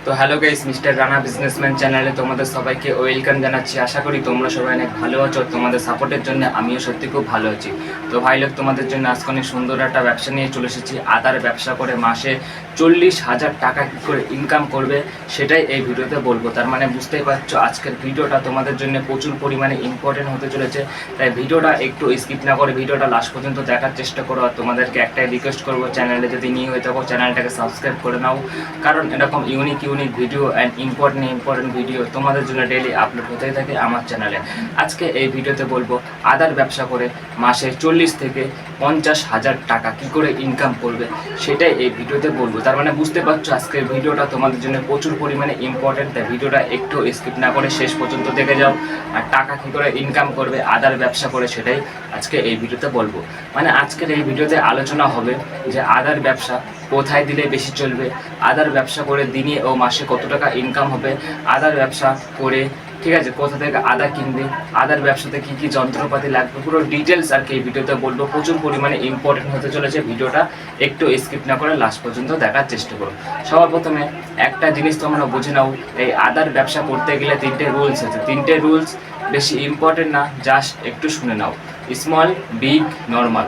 তো hello guys, mister Rana businessman চ্যানেলে তোমাদের সবাইকে ওয়েলকাম জানাচ্ছি। আশা করি তোমরা সবাই অনেক ভালো আছো। তোমাদের সাপোর্টের জন্য আমিও সত্যি খুব ভালো আছি। তো ভাই লোক, তোমাদের জন্য আজকে অনেক সুন্দর একটা ব্যবসা নিয়ে চলে এসেছি। আদার ব্যবসা করে মাসে 40,000 টাকা কী করে ইনকাম করবে সেটাই এই ভিডিওতে বলবো। তার মানে বুঝতেই পারছো আজকের ভিডিওটা তোমাদের জন্য প্রচুর পরিমাণে ইম্পর্টেন্ট হতে চলেছে। তাই ভিডিওটা একটু স্কিপ না করে ভিডিওটা লাস্ট পর্যন্ত দেখার চেষ্টা করো। আর তোমাদেরকে একটাই রিকোয়েস্ট করবো, চ্যানেলে যদি নিয়ে হয়ে থাকো চ্যানেলটাকে সাবস্ক্রাইব করে নাও, কারণ এরকম unique video and important video তোমাদের জন্য ডেইলি আপলোড হতেই থাকে আমার চ্যানেলে। আজকে এই ভিডিওতে বলবো আদার ব্যবসা করে মাসে 40 থেকে 50,000 টাকা কী করে ইনকাম করবে সেটাই এই ভিডিওতে বলবো। তার মানে বুঝতে পারছো আজকের ভিডিওটা তোমাদের জন্য প্রচুর পরিমাণে ইম্পর্টেন্ট। তাই ভিডিওটা একটু স্কিপ না করে শেষ পর্যন্ত দেখে যাও। আর টাকা কী করে ইনকাম করবে আদার ব্যবসা করে সেটাই আজকে এই ভিডিওতে বলবো। মানে আজকের এই ভিডিওতে আলোচনা হবে যে আদার ব্যবসা কোথায় দিলে বেশি চলবে, আদার ব্যবসা করে দিনে ও মাসে কত টাকা ইনকাম হবে, আদার ব্যবসা করে ঠিক আছে কোথা থেকে আদা কিনবে, আদার ব্যবসাতে কী কী যন্ত্রপাতি লাগবে, পুরো ডিটেলস আর কি এই ভিডিওতে বলবো। প্রচুর পরিমাণে ইম্পর্টেন্ট হতে চলেছে। ভিডিওটা একটু স্কিপ না করে লাস্ট পর্যন্ত দেখার চেষ্টা করো। সবার প্রথমে একটা জিনিস তোমরা বুঝে নাও, এই আদার ব্যবসা করতে গেলে 3টে রুলস আছে। 3টে রুলস বেশি ইম্পর্টেন্ট না, জাস্ট একটু শুনে নাও। Small, big, normal.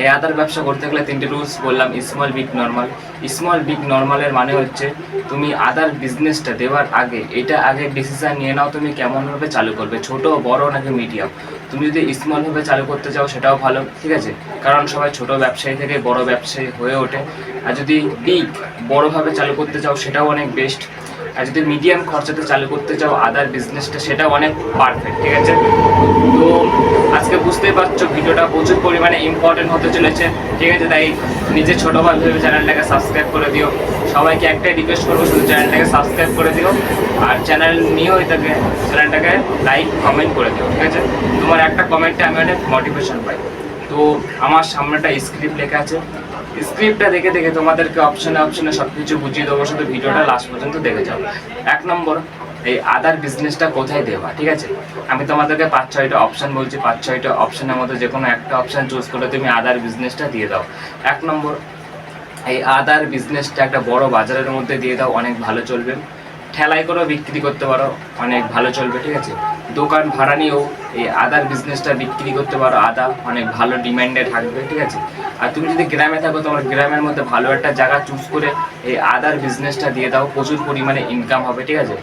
এই আদার ব্যবসা করতে গেলে 3টে রুলস বললাম, small, big, normal. Small, big, নর্মালের মানে হচ্ছে তুমি আদার বিজনেসটা দেওয়ার আগে এটা আগে ডিসিশন নিয়ে নাও তুমি কেমনভাবে চালু করবে, ছোট, বড় নাকি মিডিয়াম। তুমি যদি স্মলভাবে চালু করতে চাও সেটাও ভালো, ঠিক আছে, কারণ সবাই ছোট ব্যবসায়ী থেকে বড় ব্যবসায়ী হয়ে ওঠে। আর যদি বিগ, বড়োভাবে চালু করতে চাও সেটাও অনেক বেস্ট। আর যদি মিডিয়াম খরচাতে চালু করতে চাও আদার বিজনেসটা সেটাও অনেক পারফেক্ট, ঠিক আছে। তো আজকে বুঝতেই পারছো ভিডিওটা প্রচুর পরিমাণে ইম্পর্টেন্ট হতে চলেছে, ঠিক আছে। তাই নিজে ছোটো ভাই ভেবে চ্যানেলটাকে সাবস্ক্রাইব করে দিও। সবাইকে একটাই রিকোয়েস্ট করবো, শুধু চ্যানেলটাকে সাবস্ক্রাইব করে দিও। আর চ্যানেল নিয়ে হয়ে থাকে চ্যানেলটাকে লাইক কমেন্ট করে দিও, ঠিক আছে। তোমার একটা কমেন্টে আমি অনেক মোটিভেশন পাই। তো আমার সামনেটা স্ক্রিপ্ট লেখা আছে, স্ক্রিপ্টটা দেখে দেখে তোমাদেরকে অপশনে সব কিছু বুঝিয়ে দেবো, শুধু ভিডিওটা লাস্ট পর্যন্ত দেখে যাও। 1 নম্বর, এই আদার বিজনেসটা কোথায় দেওয়া, ঠিক আছে। আমি তোমাদেরকে 5-6টা অপশান বলছি, 5-6টা অপশানের মধ্যে যে কোনো একটা অপশান চুজ করে তুমি আদার বিজনেসটা দিয়ে দাও। 1 নম্বর, এই আদার বিজনেসটা একটা বড় বাজারের মধ্যে দিয়ে দাও, অনেক ভালো চলবে। ঠেলায় করেও বিক্রি করতে পারো, অনেক ভালো চলবে, ঠিক আছে। দোকান ভাড়া নিয়েও এই আদার বিজনেসটা বিক্রি করতে পারো, আদা অনেক ভালো ডিমান্ডে থাকবে, ঠিক আছে। আর তুমি যদি গ্রামে থাকো তোমার গ্রামের মধ্যে ভালো একটা জায়গা চুজ করে এই আদার বিজনেসটা দিয়ে দাও, প্রচুর পরিমাণে ইনকাম হবে, ঠিক আছে।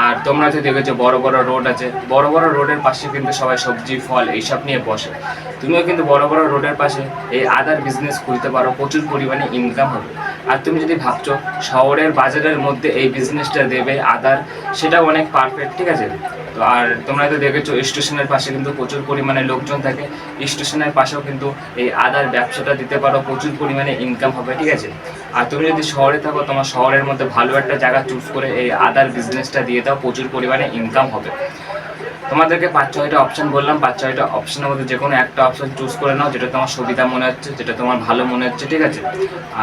আর তোমরা যদি দেখেছো বড় বড় রোড আছে, বড় বড় রোডের পাশে কিন্তু সবাই সবজি, ফল এইসব নিয়ে বসে। তুমিও কিন্তু বড় বড় রোডের পাশে এই আদার বিজনেস খুলতে পারো, প্রচুর পরিমাণে ইনকাম হবে। আর তুমি যদি ভাবছো শহরের বাজারের মধ্যে এই বিজনেসটা দেবে আদার, সেটাও অনেক পারফেক্ট, ঠিক আছে। তো আর তোমরা তো দেখেছো স্টেশনের পাশে কিন্তু প্রচুর পরিমাণে লোকজন থাকে, স্টেশনের পাশেও কিন্তু এই আদার ব্যবসাটা দিতে পারো, প্রচুর পরিমাণে ইনকাম হবে, ঠিক আছে। আর তুমি যদি শহরে থাকো তোমার শহরের মধ্যে ভালো একটা জায়গা চুজ করে এই আদার বিজনেসটা দিয়ে দাও, প্রচুর পরিমাণে ইনকাম হবে। তোমাদেরকে 5-6টা অপশান বললাম, 5-6টা অপশানের মধ্যে যে কোনো একটা অপশান চুজ করে নাও, যেটা তোমার সুবিধা মনে হচ্ছে, যেটা তোমার ভালো মনে হচ্ছে, ঠিক আছে।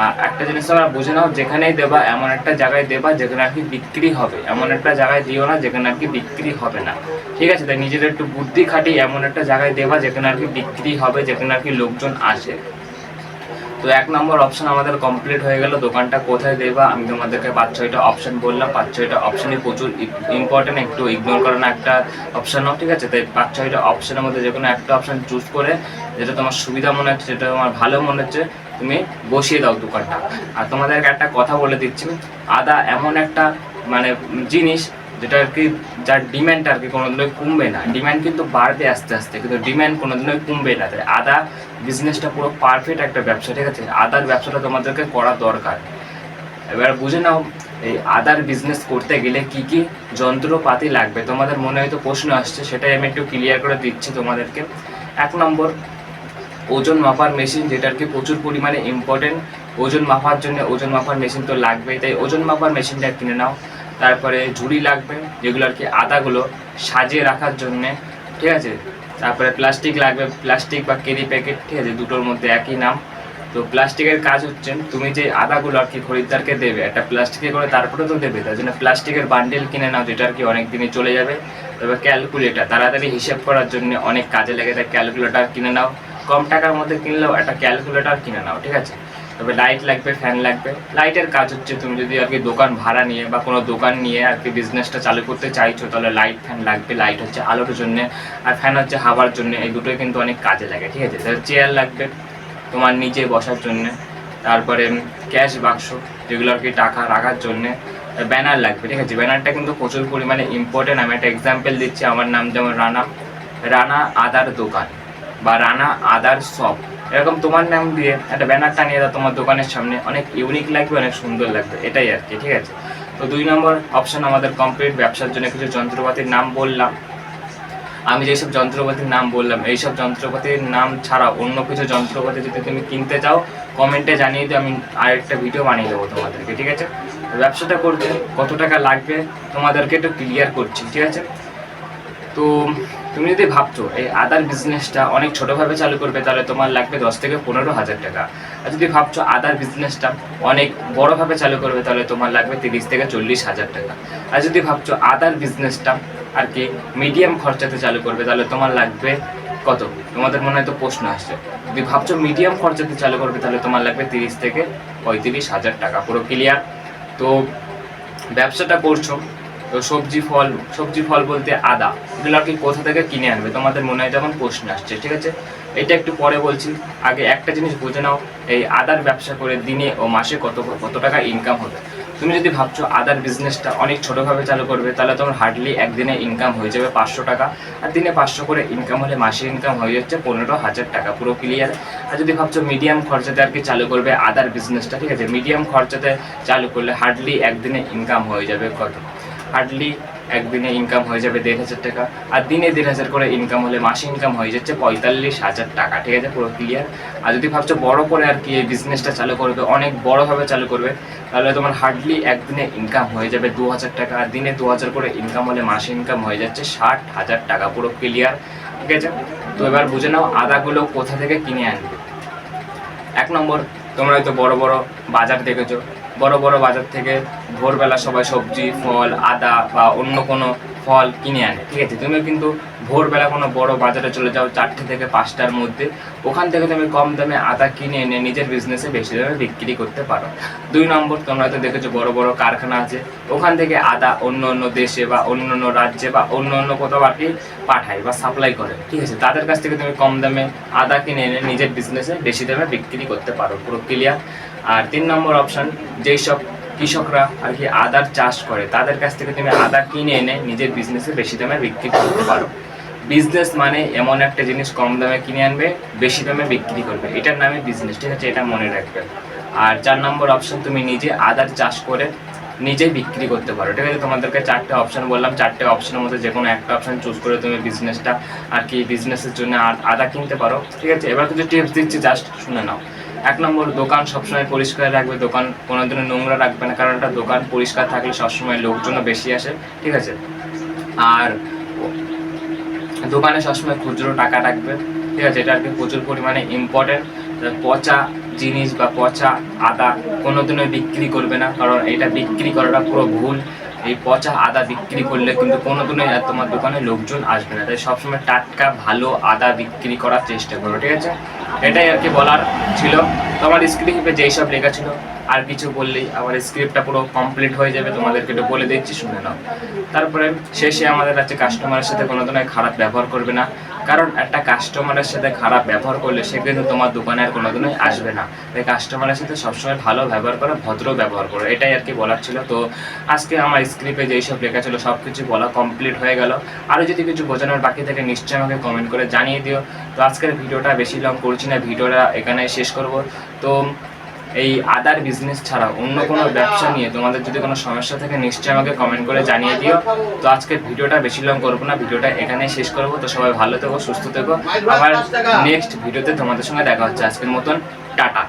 আর একটা জিনিস তোমরা বুঝে নাও, যেখানেই দেবা এমন একটা জায়গায় দেবা যেখানে আর কি বিক্রি হবে, এমন একটা জায়গায় দিও না যেখানে আর কি বিক্রি হবে না, ঠিক আছে। তাই নিজের একটু বুদ্ধি খাটিয়ে এমন একটা জায়গায় দেবা যেখানে আর কি বিক্রি হবে, যেখানে আর কি লোকজন আসে। তো 1 নম্বর অপশান আমাদের কমপ্লিট হয়ে গেল। দোকানটা কোথায় দেবা আমি তোমাদেরকে 5-6টা অপশান বললাম, 5-6টা অপশানই প্রচুর ইম্পর্টেন্ট, একটু ইগনোর করো না একটা অপশানও, ঠিক আছে। তাই 5-6টা অপশানের মধ্যে যে কোনো একটা অপশান চুজ করে যেটা তোমার সুবিধা মনে হচ্ছে, যেটা তোমার ভালো মনে হচ্ছে তুমি বসিয়ে দাও দোকানটা। আর তোমাদেরকে একটা কথা বলে দিচ্ছি, আদা এমন একটা মানে জিনিস যেটা আর কি যার ডিম্যান্ড আর কি কোনোদিনই কমবে না, ডিম্যান্ড কিন্তু বাড়বে আস্তে আস্তে, কিন্তু ডিম্যান্ড কোনোদিনই কমবে না। তাই আদা বিজনেসটা পুরো পারফেক্ট একটা ব্যবসা, ঠিক আছে। আদার ব্যবসাটা তোমাদেরকে করা দরকার। এবার বুঝে নাও এই আদার বিজনেস করতে গেলে কি কি যন্ত্রপাতি লাগবে। তোমাদের মনে হয়তো প্রশ্ন আসছে, সেটাই আমি একটু ক্লিয়ার করে দিচ্ছি তোমাদেরকে। 1 নম্বর, ওজন মাপার মেশিন, যেটা আর কি প্রচুর পরিমাণে ইম্পর্টেন্ট। ওজন মাপার জন্য ওজন মাপার মেশিন তো লাগবেই, তাই ওজন মাপার মেশিনটা কিনে নাও। তারপরে ঝুড়ি লাগবে, যেগুলো আর কি আদাগুলো সাজিয়ে রাখার জন্যে, ঠিক আছে। তারপরে প্লাস্টিক লাগবে, প্লাস্টিক বা কেরি প্যাকেট, ঠিক আছে, দুটোর মধ্যে একই নাম। তো প্লাস্টিকের কাজ হচ্ছে তুমি যে আদাগুলো আর কি খরিদ্দারকে দেবে একটা প্লাস্টিকে করে, তারপরে তো দেবে, তার জন্য প্লাস্টিকের বান্ডেল কিনে নাও, যেটা আর কি অনেক দিনই চলে যাবে। তবে ক্যালকুলেটার তাড়াতাড়ি হিসেব করার জন্য অনেক কাজে লাগে, তাই ক্যালকুলেটার কিনে নাও। কম টাকার মধ্যে কিনলেও একটা ক্যালকুলেটার কিনে নাও, ঠিক আছে। তবে লাইট লাগবে, ফ্যান লাগবে। লাইটের কাজ হচ্ছে তুমি যদি আর কি দোকান ভাড়া নিয়ে বা কোনো দোকান নিয়ে আর কি বিজনেসটা চালু করতে চাইছো, তাহলে লাইট ফ্যান লাগবে। লাইট হচ্ছে আলোর জন্য, আর ফ্যান হচ্ছে হাওয়ার জন্য। এই দুটোই কিন্তু অনেক কাজে লাগে, ঠিক আছে। তাহলে চেয়ার লাগবে তোমার নিচে বসার জন্য, তারপরে ক্যাশ বাক্স যেগুলো আর কি টাকা রাখার জন্যে, ব্যানার লাগবে, ঠিক আছে। ব্যানারটা কিন্তু প্রচুর পরিমাণে ইম্পর্টেন্ট। আমি একটা এক্সাম্পল দিচ্ছি। আমার নাম যেমন রানা আদার দোকান বা রানা আদার শপ, এরকম তোমার নাম দিয়ে একটা ব্যানার টানিয়ে দাও তোমার দোকানের সামনে, অনেক ইউনিক লাগবে, অনেক সুন্দর লাগবে, এটাই আর কি, ঠিক আছে। তো 2 নম্বর অপশন আমাদের কমপ্লিট। ব্যবসার জন্য কিছু যন্ত্রপাতির নাম বললাম। আমি যেসব যন্ত্রপাতির নাম বললাম, এইসব যন্ত্রপাতির নাম ছাড়াও অন্য কিছু যন্ত্রপাতি যদি তুমি কিনতে চাও, কমেন্টে জানিয়ে দিও, আমি আরেকটা ভিডিও বানিয়ে দেবো তোমাদেরকে, ঠিক আছে। ব্যবসাটা করতে কত টাকা লাগবে তোমাদেরকে একটু ক্লিয়ার করছি, ঠিক আছে। তো তুমি যদি ভাবছো এই আদার বিজনেসটা অনেক ছোটোভাবে চালু করবে, তাহলে তোমার লাগবে 10 থেকে 15,000 টাকা। আর যদি ভাবছো আদার বিজনেসটা অনেক বড়োভাবে চালু করবে, তাহলে তোমার লাগবে 30 থেকে 40,000 টাকা। আর যদি ভাবছো আদার বিজনেসটা আর কি মিডিয়াম খরচাতে চালু করবে, তাহলে তোমার লাগবে কত? তোমাদের মনে হয় তো প্রশ্ন আসছে। যদি ভাবছো মিডিয়াম খরচাতে চালু করবে, তাহলে তোমার লাগবে 30 থেকে 35,000 টাকা। পুরো ক্লিয়ার? তো ব্যবসাটা করছো, তো সবজি ফল বলতে আদা, এগুলো আর কি কোথা থেকে কিনে আনবে? তোমাদের মনে হয় যখন প্রশ্ন আসছে, ঠিক আছে। এটা একটু পরে বলছি। আগে একটা জিনিস বুঝে নাও, এই আদার ব্যবসা করে দিনে ও মাসে কত টাকা ইনকাম হবে। তুমি যদি ভাবছো আদার বিজনেসটা অনেক ছোটোভাবে চালু করবে, তাহলে তোমার হার্ডলি একদিনে ইনকাম হয়ে যাবে 500 টাকা। আর দিনে 500 করে ইনকাম হলে মাসে ইনকাম হয়ে যাচ্ছে 15,000 টাকা। পুরো ক্লিয়ার? আর যদি ভাবছো মিডিয়াম খরচাতে আর কি চালু করবে আদার বিজনেসটা, ঠিক আছে, মিডিয়াম খরচাতে চালু করলে হার্ডলি একদিনে ইনকাম হয়ে যাবে কত? হার্ডলি একদিনে ইনকাম হয়ে যাবে 1,500 টাকা। আর দিনে 1,500 করে ইনকাম হলে মাসে ইনকাম হয়ে যাচ্ছে 45,000 টাকা, ঠিক আছে। পুরো ক্লিয়ার? আর যদি ভাবছো বড় করে আর কি এই বিজনেসটা চালু করবে, অনেক বড়োভাবে চালু করবে, তাহলে তোমার হার্ডলি একদিনে ইনকাম হয়ে যাবে 2,000 টাকা। আর দিনে 2,000 করে ইনকাম হলে মাসে ইনকাম হয়ে যাচ্ছে 60,000 টাকা। পুরো ক্লিয়ার? ঠিক আছে। তো এবার বুঝে নাও আদাগুলো কোথা থেকে কিনে আনবে। 1 নম্বর, তোমরা হয়তো বড় বড় বাজার দেখেছো, বড় বড় বাজার থেকে ভোরবেলা সবাই সবজি, ফল, আদা বা অন্য কোনো ফল কিনে আনে, ঠিক আছে। তুমি কিন্তু ভোরবেলা কোনো বড় বাজারে চলে যাও 4টে থেকে 5টার মধ্যে, ওখান থেকে তুমি কম দামে আদা কিনে এনে নিজের বিজনেসে বেশি দামে বিক্রি করতে পারো। 2 নম্বর, তোমরা হয়তো দেখেছো বড় বড় কারখানা আছে, ওখান থেকে আদা অন্য অন্য দেশে বা অন্য অন্য রাজ্যে বা অন্য অন্য কোথাও আর কি পাঠায় বা সাপ্লাই করে, ঠিক আছে। তাদের কাছ থেকে তুমি কম দামে আদা কিনে এনে নিজের বিজনেসে বেশি দামে বিক্রি করতে পারো। পুরো ক্লিয়ার? আর 3 নম্বর অপশন, যেই সব কৃষকরা আর কি আদার চাষ করে, তাদের কাছ থেকে তুমি আদা কিনে এনে নিজের বিজনেসে বেশি দামে বিক্রি করতে পারো। বিজনেস মানে এমন একটা জিনিস কম দামে কিনে আনবে, বেশি দামে বিক্রি করবে, এটার নামে বিজনেস, ঠিক আছে। এটা মনে রাখবে। আর 4 নম্বর অপশন, তুমি নিজে আদার চাষ করে নিজে বিক্রি করতে পারো, ঠিক আছে। তোমাদেরকে 4টে অপশন বললাম, 4টে অপশনের মধ্যে যে কোনো একটা অপশন চুজ করে তুমি বিজনেসটা আর কি বিজনেসের জন্য আদা কিনতে পারো, ঠিক আছে। এবার কিছু টিপস দিচ্ছি, জাস্ট শুনে নাও। 1 নম্বর, দোকান সবসময় পরিষ্কার রাখবে। দোকান কোনোদিনও নোংরা রাখবে না, কারণ একটা দোকান পরিষ্কার থাকলে সবসময় লোকজনও বেশি আসে, ঠিক আছে। আর দোকানে সবসময় খুচরো টাকা রাখবে, ঠিক আছে। এটা আর কি প্রচুর পরিমাণে ইম্পর্টেন্ট। পচা জিনিস বা পচা আদা কোনোদিনও বিক্রি করবে না, কারণ এটা বিক্রি করাটা পুরো ভুল। এই পচা আদা বিক্রি করলে কিন্তু কোনোদিনই তোমার দোকানে লোকজন আসবে না। তাই সবসময় টাটকা ভালো আদা বিক্রি করার চেষ্টা করো, ঠিক আছে। এটাই আর কি বলার ছিল। তোমার স্ক্রিপ্টে যেই সব লেখা ছিল, আর কিছু বললেই আমার স্ক্রিপ্টটা পুরো কমপ্লিট হয়ে যাবে। তোমাদেরকে একটু বলে দিচ্ছি, শুনে নাও। তারপরে শেষে আমাদের কাছে কাস্টমারের সাথে কোনো ধরনের খারাপ ব্যবহার করবে না, কারণ একটা কাস্টমারের সাথে খারাপ ব্যবহার করলে সে কিন্তু তোমার দোকানে আর কোনোদিনই আসবে না। তাই কাস্টমারের সাথে সবসময় ভালো ব্যবহার করো, ভদ্র ব্যবহার করো, এটাই আর কি বলার ছিল। তো আজকে আমার স্ক্রিপ্টে যেই সব লেখা ছিল সব কিছু বলা কমপ্লিট হয়ে গেল। আরও যদি কিছু বোঝানোর বাকি থাকে নিশ্চয়ই আমাকে কমেন্ট করে জানিয়ে দিও। তো আজকের ভিডিওটা বেশি লং করছি না, ভিডিওটা এখানে শেষ করব। তো এই আদার বিজনেস ছাড়া অন্য কোনো ব্যবসা নিয়ে তোমাদের যদি কোনো সমস্যা থাকে নিশ্চয়ই আমাকে কমেন্ট করে জানিয়ে দিও। তো আজকের ভিডিওটা বেশি লং করবো না, ভিডিওটা এখানেই শেষ করবো। তো সবাই ভালো থেকো, সুস্থ থেকো। আবার নেক্সট ভিডিওতে তোমাদের সঙ্গে দেখা হচ্ছে। আজকের মতন টাটা।